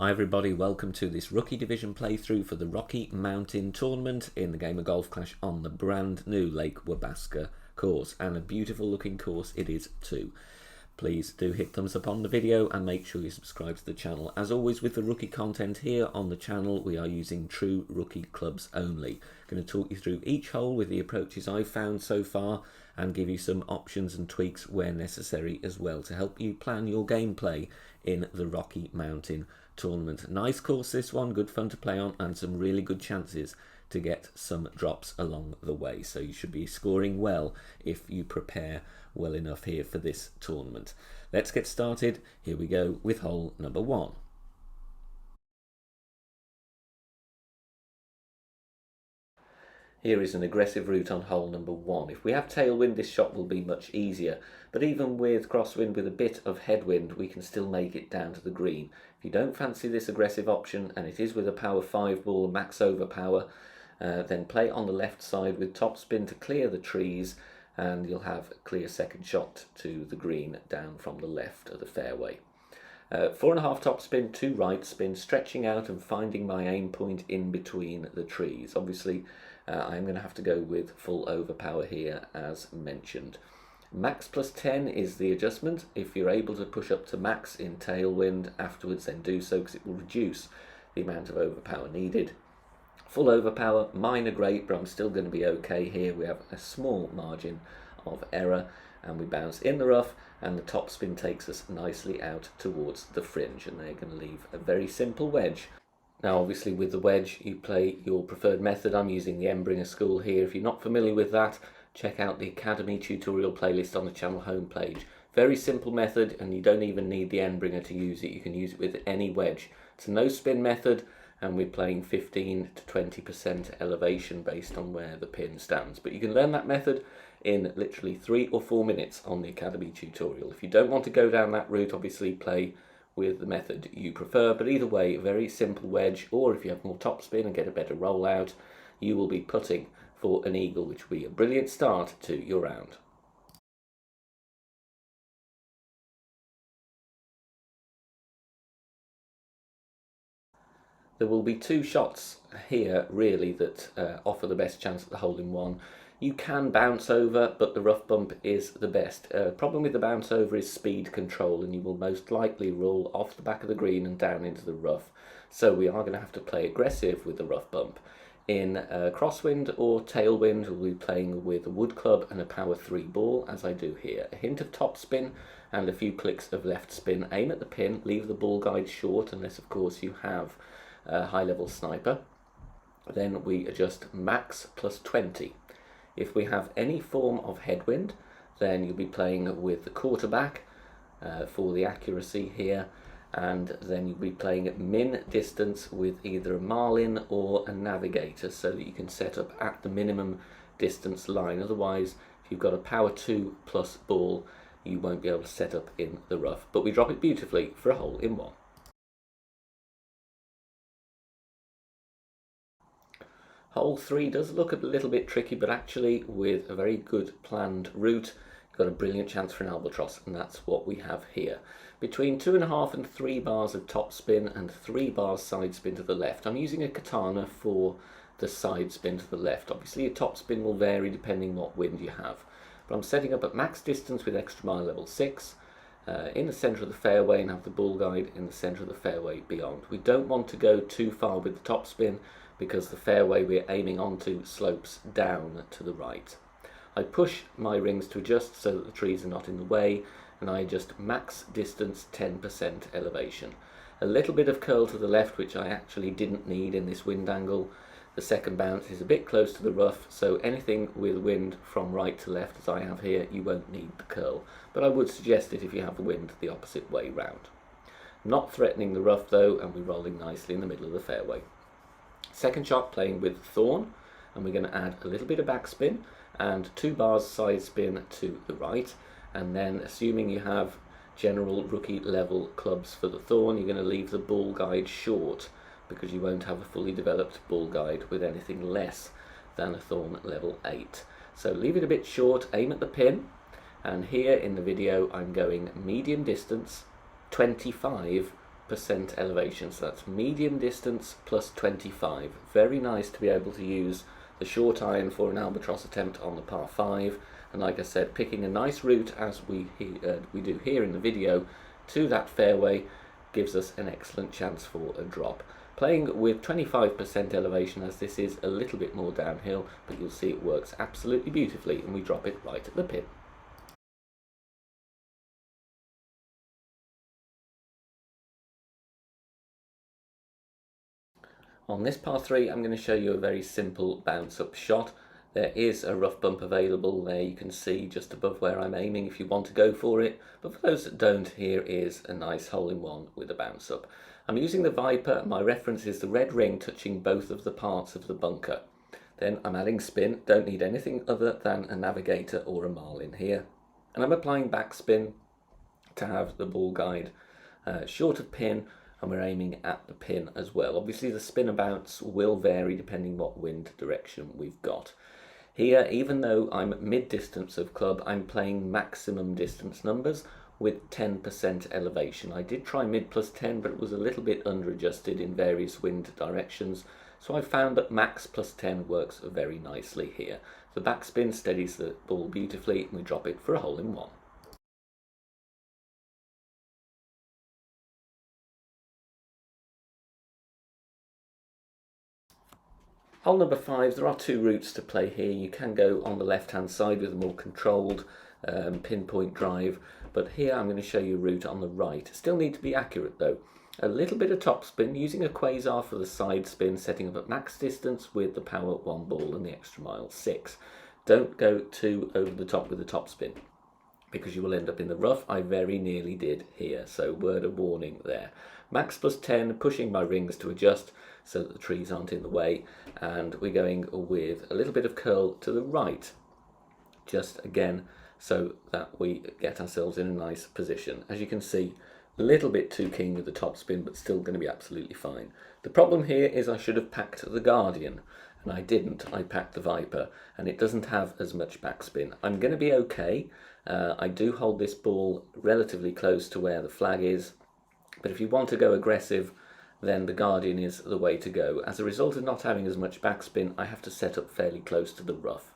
Hi everybody, welcome to this Rookie Division playthrough for the Rocky Mountain Tournament in the game of Golf Clash on the brand new Lake Wabasca course, and a beautiful looking course it is too. Please do hit thumbs up on the video and make sure you subscribe to the channel. As always with the rookie content here on the channel, we are using true rookie clubs only. I'm going to talk you through each hole with the approaches I've found so far and give you some options and tweaks where necessary as well to help you plan your gameplay in the Rocky Mountain Tournament. Nice course this one, good fun to play on and some really good chances to get some drops along the way. So you should be scoring well if you prepare well enough here for this tournament. Let's get started. Here we go with hole number 1. Here is an aggressive route on hole number 1. If we have tailwind, this shot will be much easier, but even with crosswind with a bit of headwind, we can still make it down to the green. If you don't fancy this aggressive option, and it is with a power 5 ball, max over power, then play on the left side with topspin to clear the trees, and you'll have a clear second shot to the green down from the left of the fairway. 4.5 topspin, 2 right spin, stretching out and finding my aim point in between the trees. Obviously, I'm going to have to go with full overpower here as mentioned. Max plus 10 is the adjustment. If you're able to push up to max in tailwind afterwards, then do so, because it will reduce the amount of overpower needed. Full overpower, minor great, but I'm still going to be okay here. We have a small margin of error and we bounce in the rough, and the topspin takes us nicely out towards the fringe, and they're going to leave a very simple wedge. Now obviously with the wedge you play your preferred method. I'm using the Embringer school here. If you're not familiar with that, check out the Academy tutorial playlist on the channel homepage. Very simple method, and you don't even need the Embringer to use it. You can use it with any wedge. It's a no spin method, and we're playing 15 to 20% elevation based on where the pin stands. But you can learn that method in literally 3 or 4 minutes on the Academy tutorial. If you don't want to go down that route, obviously play with the method you prefer, but either way, a very simple wedge, or if you have more topspin and get a better rollout, you will be putting for an eagle, which will be a brilliant start to your round. There will be 2 shots here really that offer the best chance at the hole-in-one. You can bounce over, but the rough bump is the best. Problem with the bounce over is speed control, and you will most likely roll off the back of the green and down into the rough. So we are going to have to play aggressive with the rough bump. In crosswind or tailwind, we'll be playing with a wood club and a power 3 ball, as I do here. A hint of top spin and a few clicks of left spin. Aim at the pin, leave the ball guide short, unless of course you have a high-level sniper. Then we adjust max plus 20. If we have any form of headwind, then you'll be playing with the quarterback for the accuracy here, and then you'll be playing at min distance with either a marlin or a navigator, so that you can set up at the minimum distance line. Otherwise, if you've got a power 2 plus ball, you won't be able to set up in the rough. But we drop it beautifully for a hole-in-one. Hole 3 does look a little bit tricky, but actually with a very good planned route, you've got a brilliant chance for an albatross, and that's what we have here. Between 2.5 and 3 bars of top spin and 3 bars side spin to the left. I'm using a katana for the side spin to the left. Obviously your top spin will vary depending what wind you have. But I'm setting up at max distance with extra mile level 6. In the centre of the fairway, and have the ball guide in the centre of the fairway beyond. We don't want to go too far with the top spin, because the fairway we're aiming onto slopes down to the right. I push my rings to adjust so that the trees are not in the way, and I adjust max distance 10% elevation. A little bit of curl to the left, which I actually didn't need in this wind angle. The second bounce is a bit close to the rough, so anything with wind from right to left, as I have here, you won't need the curl. But I would suggest it if you have the wind the opposite way round. Not threatening the rough though, and we're rolling nicely in the middle of the fairway. Second shot playing with thorn, and we're going to add a little bit of backspin and 2 bars side spin to the right, and then assuming you have general rookie level clubs for the thorn, you're going to leave the ball guide short, because you won't have a fully developed ball guide with anything less than a thorn level 8. So leave it a bit short, aim at the pin, and here in the video I'm going medium distance 25 25% elevation, so that's medium distance plus 25. Very nice to be able to use the short iron for an albatross attempt on the par 5, and like I said, picking a nice route as we do here in the video to that fairway gives us an excellent chance for a drop. Playing with 25% elevation, as this is a little bit more downhill, but you'll see it works absolutely beautifully, and we drop it right at the pin. On this par 3, I'm going to show you a very simple bounce up shot. There is a rough bump available there, you can see just above where I'm aiming if you want to go for it, but for those that don't, here is a nice hole-in-one with a bounce up. I'm using the Viper. My reference is the red ring touching both of the parts of the bunker. Then I'm adding spin, don't need anything other than a navigator or a marlin here, and I'm applying backspin to have the ball guide short of pin, and we're aiming at the pin as well. Obviously the spin and bounce will vary depending what wind direction we've got. Here, even though I'm mid-distance of club, I'm playing maximum distance numbers with 10% elevation. I did try mid plus 10, but it was a little bit under-adjusted in various wind directions, so I found that max plus 10 works very nicely here. The backspin steadies the ball beautifully, and we drop it for a hole-in-one. Hole number 5, there are two routes to play here. You can go on the left-hand side with a more controlled pinpoint drive, but here I'm going to show you a route on the right. Still need to be accurate though. A little bit of topspin, using a quasar for the side spin, setting up at max distance with the power 1 ball and the extra mile 6. Don't go too over the top with the topspin, because you will end up in the rough. I very nearly did here, so word of warning there. Max plus 10, pushing my rings to adjust so that the trees aren't in the way, and we're going with a little bit of curl to the right, just again so that we get ourselves in a nice position. As you can see, a little bit too keen with the topspin, but still going to be absolutely fine. The problem here is I should have packed the Guardian, and I didn't. I packed the Viper, and it doesn't have as much backspin. I'm going to be okay. I do hold this ball relatively close to where the flag is, but if you want to go aggressive, then the Guardian is the way to go. As a result of not having as much backspin, I have to set up fairly close to the rough.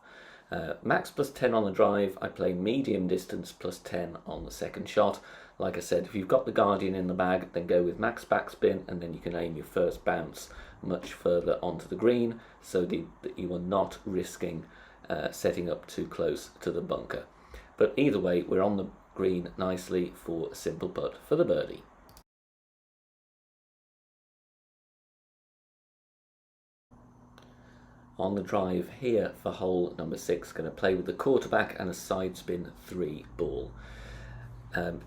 Max plus 10 on the drive, I play medium distance plus 10 on the second shot. Like I said, if you've got the Guardian in the bag, then go with max backspin, and then you can aim your first bounce much further onto the green, so that you are not risking setting up too close to the bunker. But either way, we're on the green nicely for a simple putt for the birdie. On the drive here for hole number 6, going to play with the quarterback and a side spin 3 ball.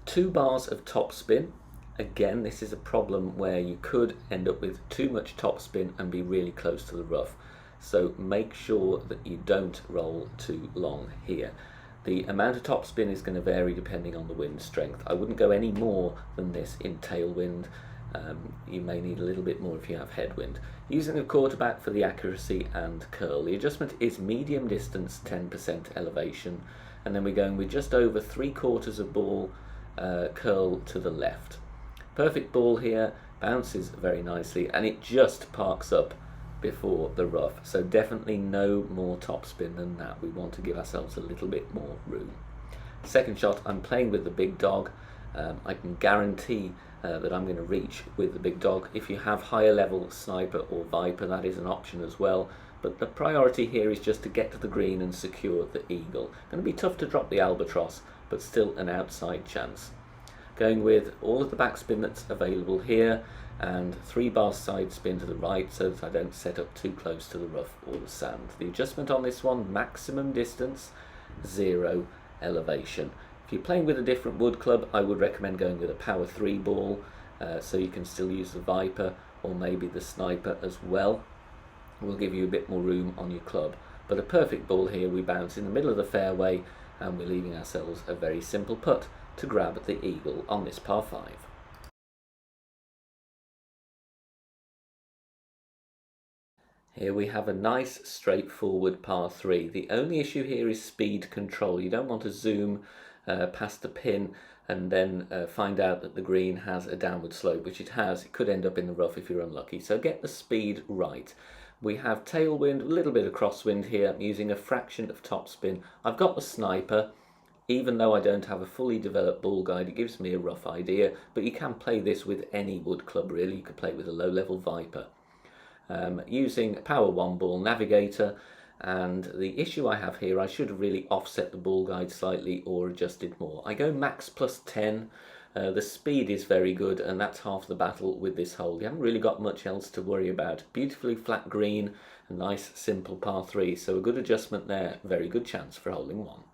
2 bars of top spin. Again, this is a problem where you could end up with too much top spin and be really close to the rough. So make sure that you don't roll too long here. The amount of top spin is going to vary depending on the wind strength. I wouldn't go any more than this in tailwind. You may need a little bit more if you have headwind. Using a quarterback for the accuracy and curl. The adjustment is medium distance, 10% elevation, and then we're going with just over 3/4 of ball curl to the left. Perfect ball here, bounces very nicely, and it just parks up before the rough, so definitely no more topspin than that. We want to give ourselves a little bit more room. Second shot, I'm playing with the big dog. I can guarantee that I'm going to reach with the big dog. If you have higher level sniper or Viper, that is an option as well, but the priority here is just to get to the green and secure the eagle. Going to be tough to drop the albatross, but still an outside chance. Going with all of the backspin that's available here, and 3 bars side spin to the right so that I don't set up too close to the rough or the sand. The adjustment on this one, maximum distance, 0 elevation. If you're playing with a different wood club, I would recommend going with a power 3 ball, so you can still use the Viper or maybe the Sniper as well. It will give you a bit more room on your club. But a perfect ball here, we bounce in the middle of the fairway, and we're leaving ourselves a very simple putt to grab the eagle on this par 5. Here we have a nice straightforward par 3. The only issue here is speed control. You don't want to zoom past the pin and then find out that the green has a downward slope, which it has. It could end up in the rough if you're unlucky. So get the speed right. We have tailwind, a little bit of crosswind here. I'm using a fraction of topspin. I've got the sniper. Even though I don't have a fully developed ball guide, it gives me a rough idea, but you can play this with any wood club really. You could play it with a low-level Viper. Using Power 1 ball navigator, and the issue I have here, I should have really offset the ball guide slightly or adjusted more. I go max plus 10. The speed is very good, and that's half the battle with this hole. You haven't really got much else to worry about. Beautifully flat green, a nice simple par 3, so a good adjustment there. Very good chance for holding 1.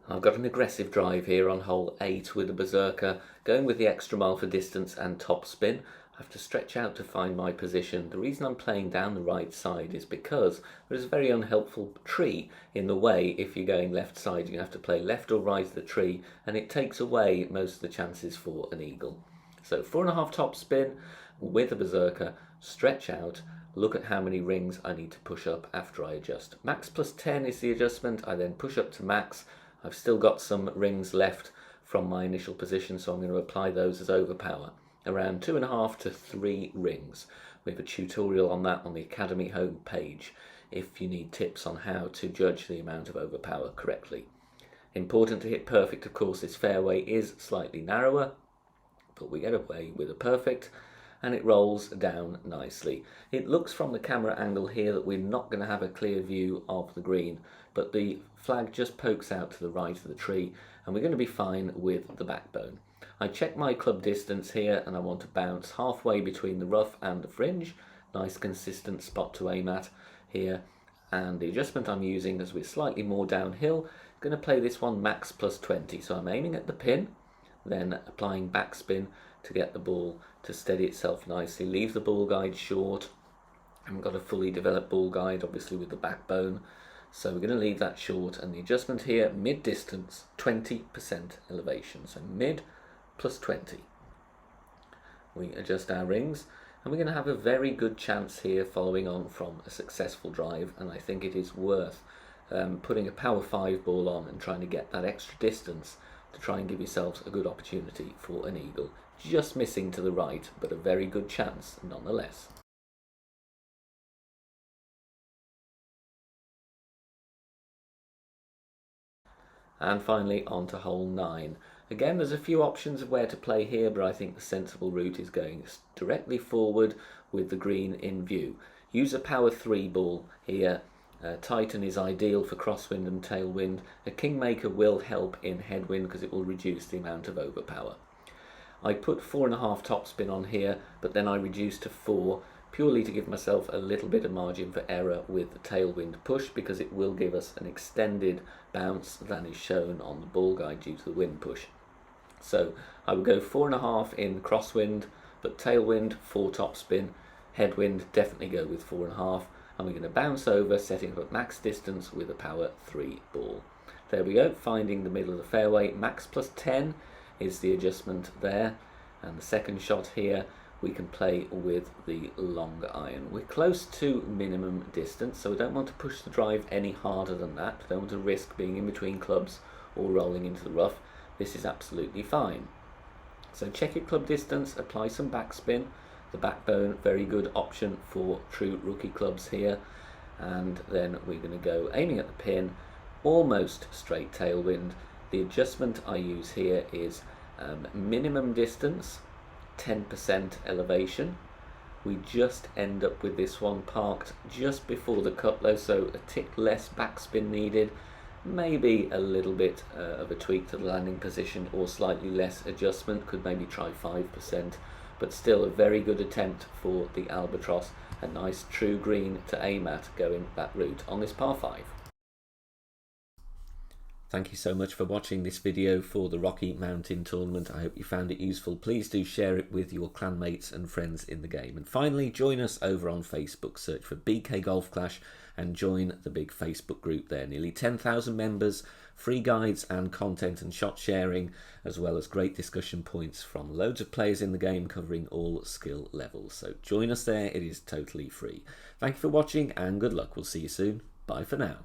I've got an aggressive drive here on hole 8 with a berserker, going with the extra mile for distance and topspin. I have to stretch out to find my position. The reason I'm playing down the right side is because there's a very unhelpful tree in the way. If you're going left side, you have to play left or right of the tree, and it takes away most of the chances for an eagle. So 4.5 topspin with a berserker, stretch out, look at how many rings I need to push up after I adjust. Max plus 10 is the adjustment. I then push up to max. I've still got some rings left from my initial position, so I'm going to apply those as overpower. Around 2.5 to 3 rings. We have a tutorial on that on the Academy home page if you need tips on how to judge the amount of overpower correctly. Important to hit perfect, of course. This fairway is slightly narrower, but we get away with a perfect, and it rolls down nicely. It looks from the camera angle here that we're not going to have a clear view of the green, but the flag just pokes out to the right of the tree, and we're going to be fine with the backbone. I check my club distance here, and I want to bounce halfway between the rough and the fringe. Nice consistent spot to aim at here, and the adjustment I'm using as we're slightly more downhill, I'm going to play this one max plus 20. So I'm aiming at the pin, then applying backspin to get the ball to steady itself nicely. Leave the ball guide short. I haven't got a fully developed ball guide, obviously, with the backbone, so we're going to leave that short. And the adjustment here, mid distance, 20% elevation, so mid plus 20. We adjust our rings, and we're going to have a very good chance here following on from a successful drive, and I think it is worth putting a power 5 ball on and trying to get that extra distance to try and give yourselves a good opportunity for an eagle. Just missing to the right, but a very good chance nonetheless. And finally on to hole 9. Again, there's a few options of where to play here, but I think the sensible route is going directly forward with the green in view. Use a power 3 ball here. Titan is ideal for crosswind and tailwind. A Kingmaker will help in headwind because it will reduce the amount of overpower. I put 4.5 topspin on here, but then I reduced to 4, purely to give myself a little bit of margin for error with the tailwind push, because it will give us an extended bounce than is shown on the ball guide due to the wind push. So I would go 4.5 in crosswind, but tailwind 4 topspin, headwind definitely go with 4.5, and we're going to bounce over, setting up at max distance with a power 3 ball. There we go, finding the middle of the fairway. Max plus 10 is the adjustment there, and the second shot here we can play with the long iron. We're close to minimum distance, so we don't want to push the drive any harder than that. We don't want to risk being in between clubs or rolling into the rough. This is absolutely fine. So check your club distance, apply some backspin. The backbone, very good option for true rookie clubs here. And then we're going to go aiming at the pin, almost straight tailwind. The adjustment I use here is minimum distance, 10% elevation. We just end up with this one parked just before the cut though, so a tick less backspin needed, maybe a little bit of a tweak to the landing position or slightly less adjustment, could maybe try 5%, but still a very good attempt for the albatross. A nice true green to aim at going that route on this par 5. Thank you so much for watching this video for the Rocky Mountain Tournament. I hope you found it useful. Please do share it with your clanmates and friends in the game. And finally, join us over on Facebook. Search for BK Golf Clash and join the big Facebook group there. Nearly 10,000 members, free guides and content and shot sharing, as well as great discussion points from loads of players in the game covering all skill levels. So join us there. It is totally free. Thank you for watching and good luck. We'll see you soon. Bye for now.